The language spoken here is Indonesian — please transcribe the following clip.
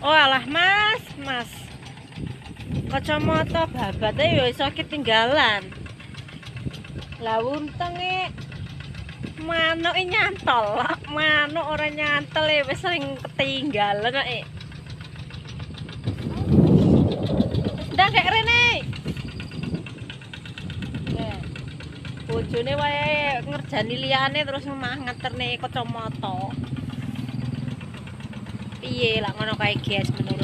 Oh alah mas, mas. Kacamata babate ya iso ketinggalan. Lah untenge manuke nyantol, manuk ora nyantol wis sering ketinggalan kok. Ndak kek rene. Nah, bojone wae ngerjani liyane terus mah ngeterne kacamata. Piye lah ngono kae guys menurut